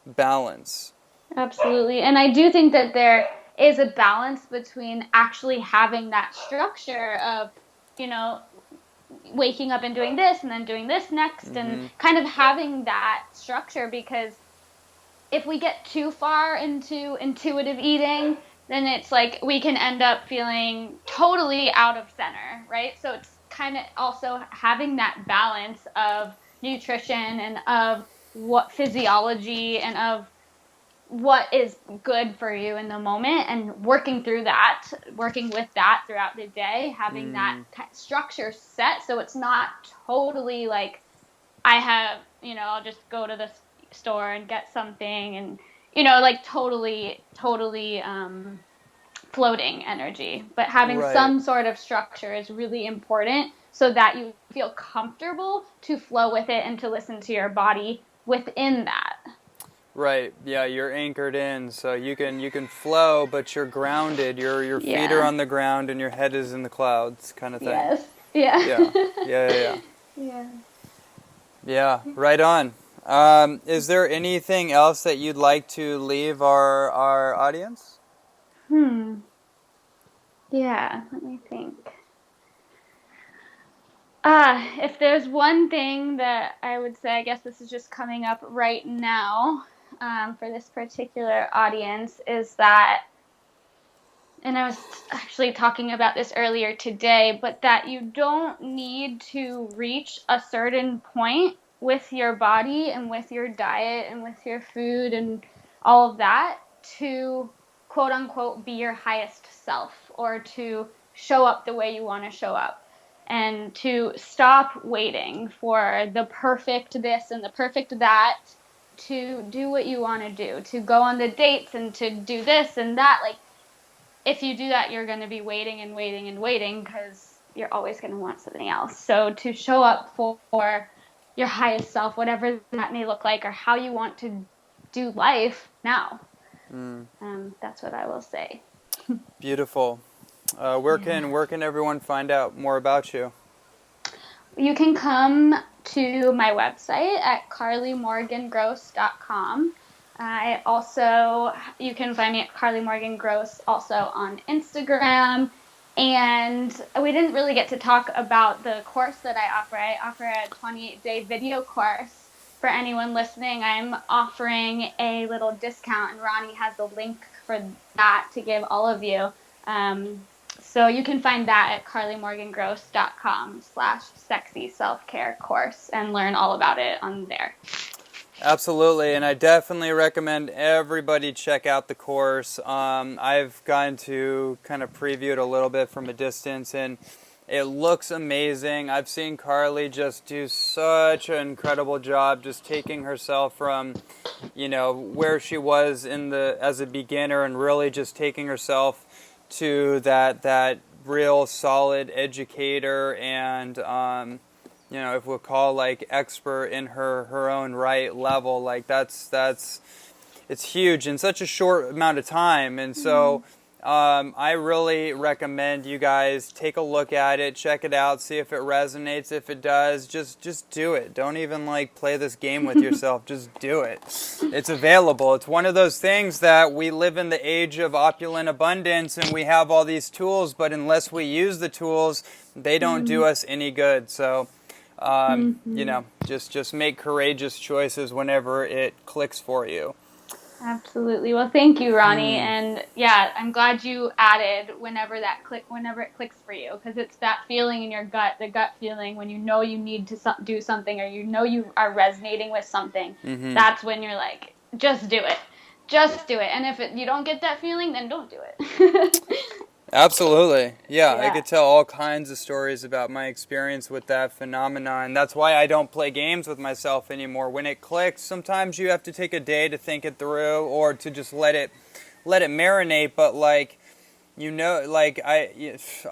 balance. Absolutely. And I do think that there is a balance between actually having that structure of, waking up and doing this and then doing this next, and kind of having that structure, because if we get too far into intuitive eating, then it's like we can end up feeling totally out of center, right? So it's kind of also having that balance of nutrition and of what physiology and of what is good for you in the moment, and working with that throughout the day, having that structure set, so it's not totally like I have, I'll just go to the store and get something, and like totally floating energy. But having some sort of structure is really important, so that you feel comfortable to flow with it and to listen to your body within that. Right. Yeah, you're anchored in, so you can flow, but you're grounded. Your feet are on the ground and your head is in the clouds, kind of thing. Yes. Yeah. Yeah. Yeah. Right on. Is there anything else that you'd like to leave our audience? Yeah. Let me think. If there's one thing that I would say, I guess this is just coming up right now. For this particular audience, is that, and I was actually talking about this earlier today, but that you don't need to reach a certain point with your body and with your diet and with your food and all of that to quote unquote be your highest self, or to show up the way you want to show up, and to stop waiting for the perfect this and the perfect that, to do what you want to do, to go on the dates and to do this and that. Like, if you do that, you're going to be waiting and waiting and waiting, because you're always going to want something else. So to show up for your highest self, whatever that may look like, or how you want to do life now. That's what I will say. Beautiful. Where can everyone find out more about you? You can come to my website at carlymorgangross.com. You can find me at Carly Morgan Gross also on Instagram. And we didn't really get to talk about the course that I offer. I offer a 28-day video course. For anyone listening, I'm offering a little discount, and Ronnie has the link for that to give all of you. So you can find that at carlymorgangross.com/sexy self-care course and learn all about it on there. Absolutely, and I definitely recommend everybody check out the course. I've gotten to kind of preview it a little bit from a distance, and it looks amazing. I've seen Carly just do such an incredible job just taking herself from, where she was as a beginner and really just taking herself to that real solid educator and if we'll call like expert in her own right level, like that's it's huge in such a short amount of time. And so I really recommend you guys take a look at it, check it out, see if it resonates. If it does, just do it. Don't even like play this game with yourself. Just do it. It's available. It's one of those things that we live in the age of opulent abundance and we have all these tools, but unless we use the tools, they don't do us any good. So just make courageous choices whenever it clicks for you. Absolutely. Well, thank you, Ronnie. And yeah, I'm glad you added whenever it clicks for you, because it's that feeling in your gut, the gut feeling when you know you need to do something, or you know you are resonating with something. That's when you're like, just do it. Just do it. And if you don't get that feeling, then don't do it. Absolutely. Yeah, I could tell all kinds of stories about my experience with that phenomenon. That's why I don't play games with myself anymore. When it clicks, sometimes you have to take a day to think it through or to just let it marinate. But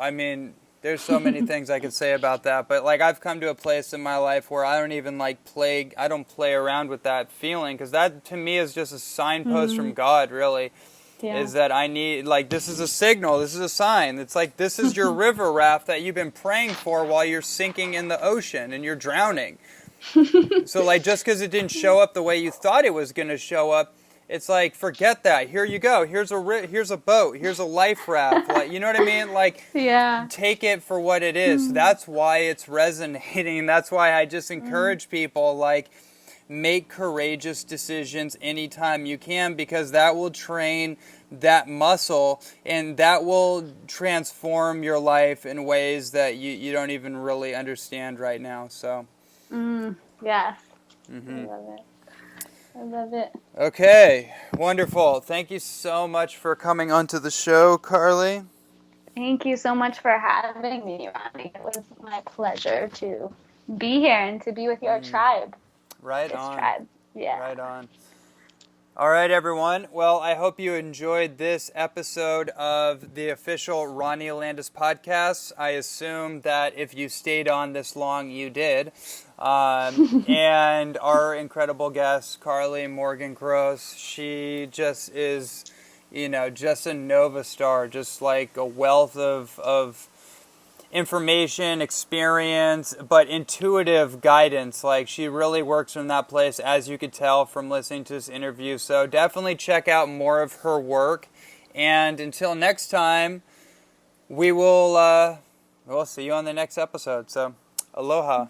I mean, there's so many things I could say about that. But like, I've come to a place in my life where I don't even I don't play around with that feeling, because that to me is just a signpost from God, really. Yeah. Is that I need, this is a signal, this is a sign. It's like, this is your river raft that you've been praying for while you're sinking in the ocean and you're drowning. So, just because it didn't show up the way you thought it was going to show up, it's like, forget that. Here you go. Here's a boat. Here's a life raft. You know what I mean? Take it for what it is. That's why it's resonating. That's why I just encourage people, make courageous decisions anytime you can, because that will train that muscle and that will transform your life in ways that you don't even really understand right now. So yes. I love it. Okay, wonderful. Thank you so much for coming onto the show, Carly. Thank you so much for having me, Ronnie. It was my pleasure to be here and to be with your tribe. Right on. Tribe. Yeah. Right on. All right, everyone. Well, I hope you enjoyed this episode of the official Ronnie Landis podcast. I assume that if you stayed on this long, you did. And our incredible guest, Carly Morgan Gross, she just is, just a Nova star, just like a wealth of information, experience, but intuitive guidance. She really works from that place, as you could tell from listening to this interview. So definitely check out more of her work. And until next time, we'll see you on the next episode. So aloha.